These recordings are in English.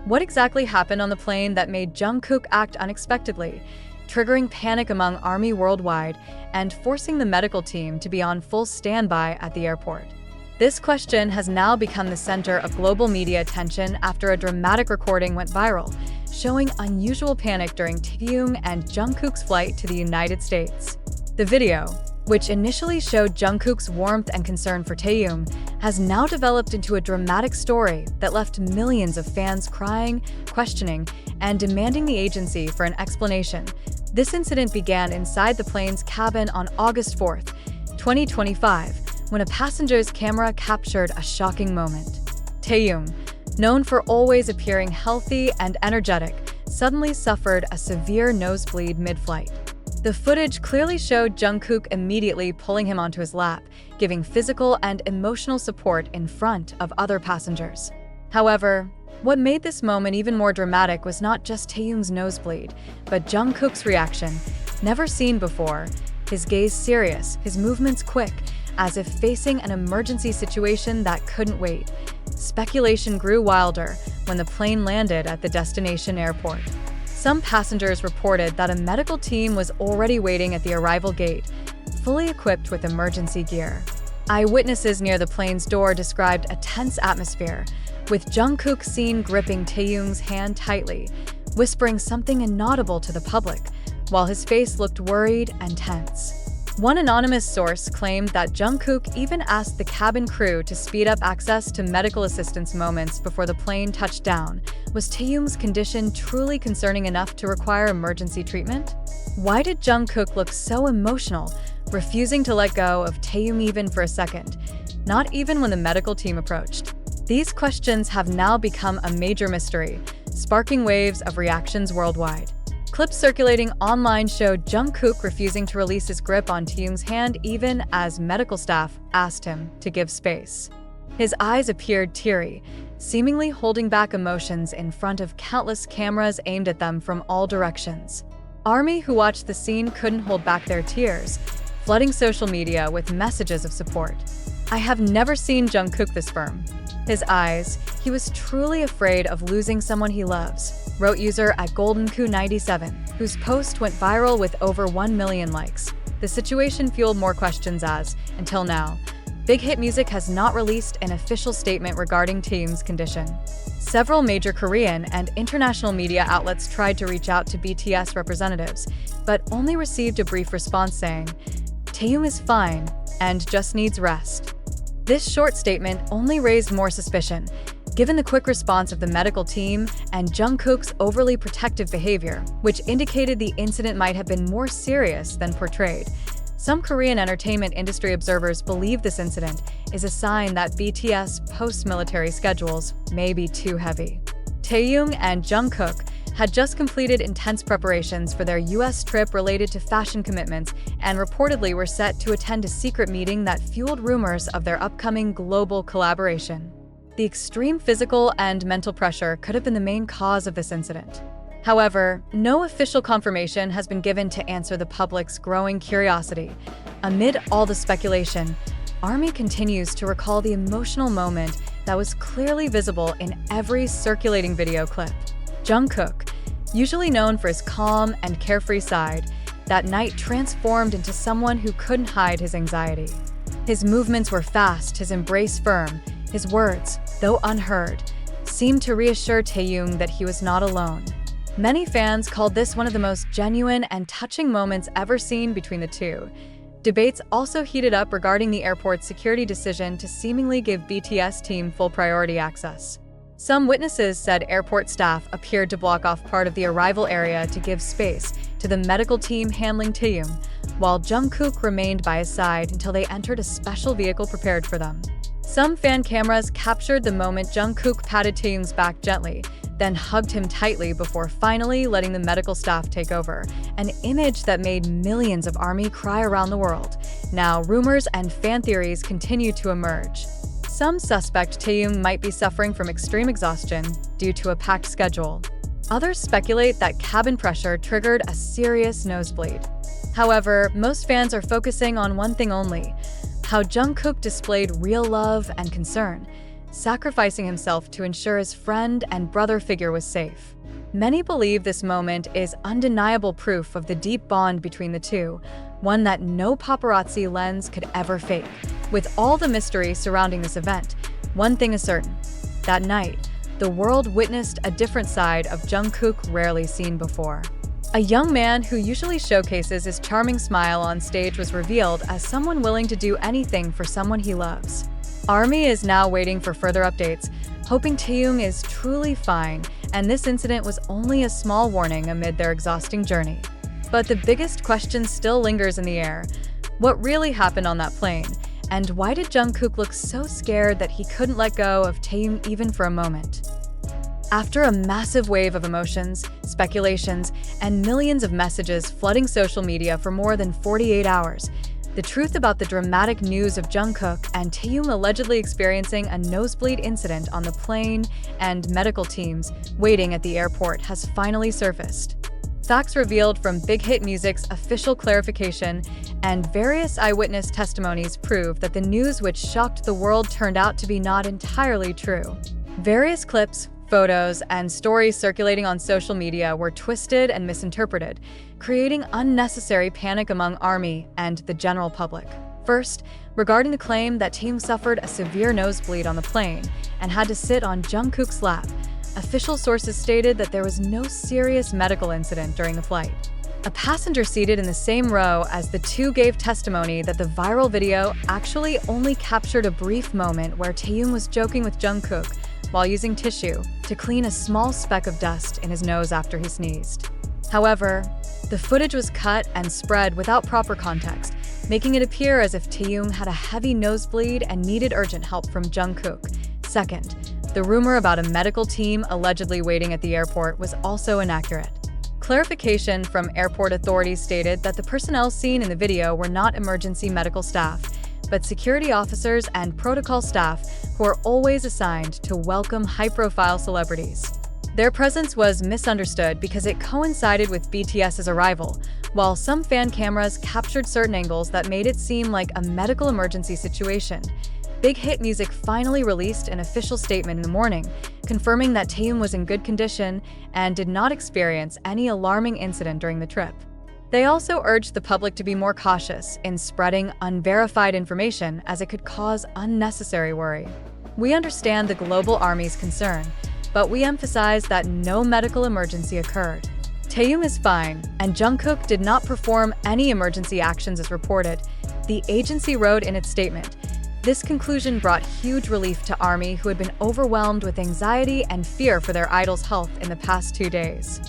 What exactly happened on the plane that made Jungkook act unexpectedly, triggering panic among ARMY worldwide and forcing the medical team to be on full standby at the airport? This question has now become the center of global media attention after a dramatic recording went viral, showing unusual panic during Taehyung and Jungkook's flight to the United States. The video, which initially showed Jungkook's warmth and concern for Taehyung, has now developed into a dramatic story that left millions of fans crying, questioning, and demanding the agency for an explanation. This incident began inside the plane's cabin on August 4, 2025, when a passenger's camera captured a shocking moment. Taehyung, known for always appearing healthy and energetic, suddenly suffered a severe nosebleed mid-flight. The footage clearly showed Jungkook immediately pulling him onto his lap, giving physical and emotional support in front of other passengers. However, what made this moment even more dramatic was not just Taehyung's nosebleed, but Jungkook's reaction. Never seen before, his gaze serious, his movements quick, as if facing an emergency situation that couldn't wait. Speculation grew wilder when the plane landed at the destination airport. Some passengers reported that a medical team was already waiting at the arrival gate, fully equipped with emergency gear. Eyewitnesses near the plane's door described a tense atmosphere, with Jungkook seen gripping Taehyung's hand tightly, whispering something inaudible to the public, while his face looked worried and tense. One anonymous source claimed that Jungkook even asked the cabin crew to speed up access to medical assistance moments before the plane touched down. Was Taehyung's condition truly concerning enough to require emergency treatment? Why did Jungkook look so emotional, refusing to let go of Taehyung even for a second, not even when the medical team approached? These questions have now become a major mystery, sparking waves of reactions worldwide. Clips circulating online showed Jungkook refusing to release his grip on Taehyung's hand even as medical staff asked him to give space. His eyes appeared teary, seemingly holding back emotions in front of countless cameras aimed at them from all directions. ARMY who watched the scene couldn't hold back their tears, flooding social media with messages of support. "I have never seen Jungkook this firm. His eyes, he was truly afraid of losing someone he loves," wrote user at goldenku97, whose post went viral with over 1 million likes. The situation fueled more questions as, until now, Big Hit Music has not released an official statement regarding Taehyung's condition. Several major Korean and international media outlets tried to reach out to BTS representatives, but only received a brief response saying, "Taehyung is fine and just needs rest." This short statement only raised more suspicion, given the quick response of the medical team and Jungkook's overly protective behavior, which indicated the incident might have been more serious than portrayed. Some Korean entertainment industry observers believe this incident is a sign that BTS post-military schedules may be too heavy. Taehyung and Jungkook had just completed intense preparations for their US trip related to fashion commitments and reportedly were set to attend a secret meeting that fueled rumors of their upcoming global collaboration. The extreme physical and mental pressure could have been the main cause of this incident. However, no official confirmation has been given to answer the public's growing curiosity. Amid all the speculation, ARMY continues to recall the emotional moment that was clearly visible in every circulating video clip. Jungkook, usually known for his calm and carefree side, that night transformed into someone who couldn't hide his anxiety. His movements were fast, his embrace firm. His words, though unheard, seemed to reassure Taehyung that he was not alone. Many fans called this one of the most genuine and touching moments ever seen between the two. Debates also heated up regarding the airport's security decision to seemingly give BTS team full priority access. Some witnesses said airport staff appeared to block off part of the arrival area to give space to the medical team handling Taehyung, while Jungkook remained by his side until they entered a special vehicle prepared for them. Some fan cameras captured the moment Jungkook patted Taehyung's back gently, then hugged him tightly before finally letting the medical staff take over, an image that made millions of ARMY cry around the world. Now, rumors and fan theories continue to emerge. Some suspect Taehyung might be suffering from extreme exhaustion due to a packed schedule. Others speculate that cabin pressure triggered a serious nosebleed. However, most fans are focusing on one thing only: how Jungkook displayed real love and concern. sacrificing himself to ensure his friend and brother figure was safe. Many believe this moment is undeniable proof of the deep bond between the two, one that no paparazzi lens could ever fake. With all the mystery surrounding this event, one thing is certain. That night, the world witnessed a different side of Jungkook rarely seen before. A young man who usually showcases his charming smile on stage was revealed as someone willing to do anything for someone he loves. ARMY is now waiting for further updates, hoping Taehyung is truly fine, and this incident was only a small warning amid their exhausting journey. But the biggest question still lingers in the air. What really happened on that plane? And why did Jungkook look so scared that he couldn't let go of Taehyung even for a moment? After a massive wave of emotions, speculations, and millions of messages flooding social media for more than 48 hours, the truth about the dramatic news of Jungkook and Taehyung allegedly experiencing a nosebleed incident on the plane and medical teams waiting at the airport has finally surfaced. Facts revealed from Big Hit Music's official clarification and various eyewitness testimonies prove that the news which shocked the world turned out to be not entirely true. Various clips, photos, and stories circulating on social media were twisted and misinterpreted, creating unnecessary panic among ARMY and the general public. First, regarding the claim that Taehyung suffered a severe nosebleed on the plane and had to sit on Jungkook's lap, official sources stated that there was no serious medical incident during the flight. A passenger seated in the same row as the two gave testimony that the viral video actually only captured a brief moment where Taehyung was joking with Jungkook while using tissue to clean a small speck of dust in his nose after he sneezed. However, the footage was cut and spread without proper context, making it appear as if Taehyung had a heavy nosebleed and needed urgent help from Jungkook. Second, the rumor about a medical team allegedly waiting at the airport was also inaccurate. Clarification from airport authorities stated that the personnel seen in the video were not emergency medical staff, but security officers and protocol staff who are always assigned to welcome high-profile celebrities. Their presence was misunderstood because it coincided with BTS's arrival, while some fan cameras captured certain angles that made it seem like a medical emergency situation. Big Hit Music finally released an official statement in the morning, confirming that Taehyung was in good condition and did not experience any alarming incident during the trip. They also urged the public to be more cautious in spreading unverified information as it could cause unnecessary worry. We understand the global ARMY's concern, but we emphasize that no medical emergency occurred. Taehyung is fine, and Jungkook did not perform any emergency actions as reported, the agency wrote in its statement. This conclusion brought huge relief to ARMY, who had been overwhelmed with anxiety and fear for their idol's health in the past 2 days.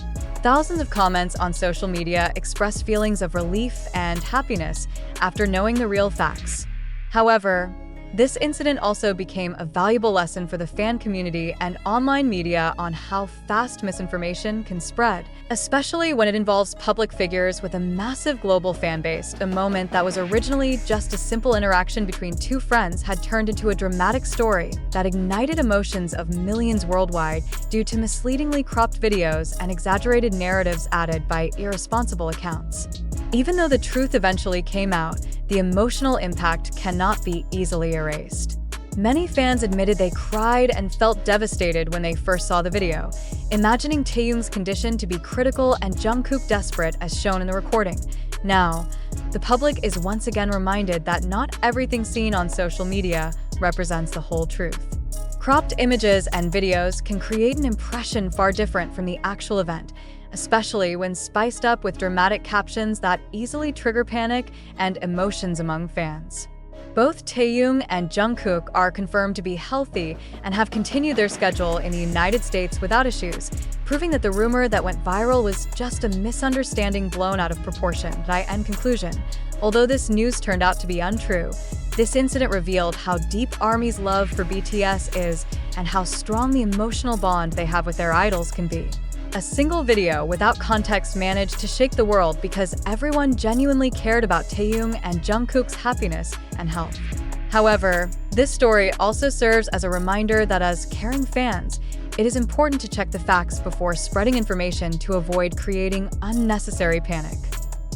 Thousands of comments on social media expressed feelings of relief and happiness after knowing the real facts. However, this incident also became a valuable lesson for the fan community and online media on how fast misinformation can spread, especially when it involves public figures with a massive global fan base. A moment that was originally just a simple interaction between two friends had turned into a dramatic story that ignited emotions of millions worldwide due to misleadingly cropped videos and exaggerated narratives added by irresponsible accounts. Even though the truth eventually came out, the emotional impact cannot be easily erased. Many fans admitted they cried and felt devastated when they first saw the video, imagining Taehyung's condition to be critical and Jungkook desperate as shown in the recording. Now, the public is once again reminded that not everything seen on social media represents the whole truth. Cropped images and videos can create an impression far different from the actual event, especially when spiced up with dramatic captions that easily trigger panic and emotions among fans. Both Taehyung and Jungkook are confirmed to be healthy and have continued their schedule in the United States without issues, proving that the rumor that went viral was just a misunderstanding blown out of proportion. In conclusion, although this news turned out to be untrue, this incident revealed how deep ARMY's love for BTS is and how strong the emotional bond they have with their idols can be. A single video without context managed to shake the world because everyone genuinely cared about Taehyung and Jungkook's happiness and health. However, this story also serves as a reminder that as caring fans, it is important to check the facts before spreading information to avoid creating unnecessary panic.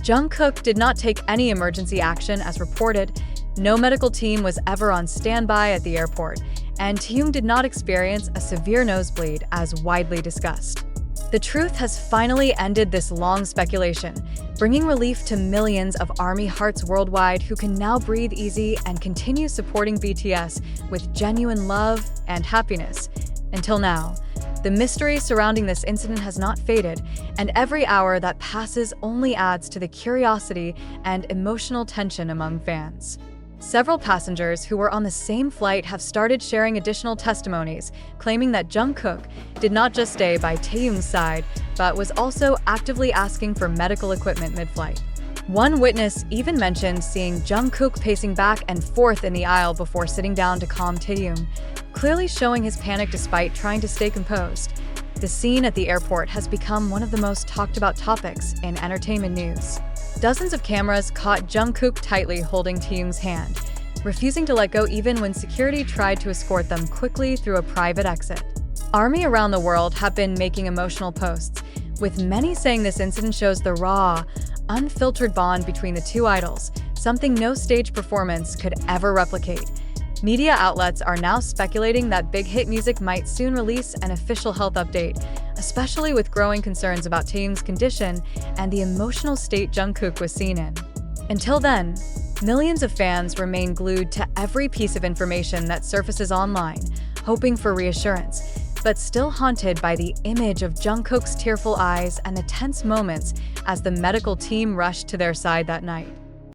Jungkook did not take any emergency action as reported. No medical team was ever on standby at the airport, and Taehyung did not experience a severe nosebleed as widely discussed. The truth has finally ended this long speculation, bringing relief to millions of ARMY hearts worldwide who can now breathe easy and continue supporting BTS with genuine love and happiness. Until now, the mystery surrounding this incident has not faded, and every hour that passes only adds to the curiosity and emotional tension among fans. Several passengers who were on the same flight have started sharing additional testimonies, claiming that Jungkook did not just stay by Taehyung's side, but was also actively asking for medical equipment mid-flight. One witness even mentioned seeing Jungkook pacing back and forth in the aisle before sitting down to calm Taehyung, clearly showing his panic despite trying to stay composed. The scene at the airport has become one of the most talked about topics in entertainment news. Dozens of cameras caught Jungkook tightly holding Taehyung's hand, refusing to let go even when security tried to escort them quickly through a private exit. ARMY around the world have been making emotional posts, with many saying this incident shows the raw, unfiltered bond between the two idols, something no stage performance could ever replicate. Media outlets are now speculating that Big Hit Music might soon release an official health update, especially with growing concerns about Taehyung's condition and the emotional state Jungkook was seen in. Until then, millions of fans remain glued to every piece of information that surfaces online, hoping for reassurance, but still haunted by the image of Jungkook's tearful eyes and the tense moments as the medical team rushed to their side that night.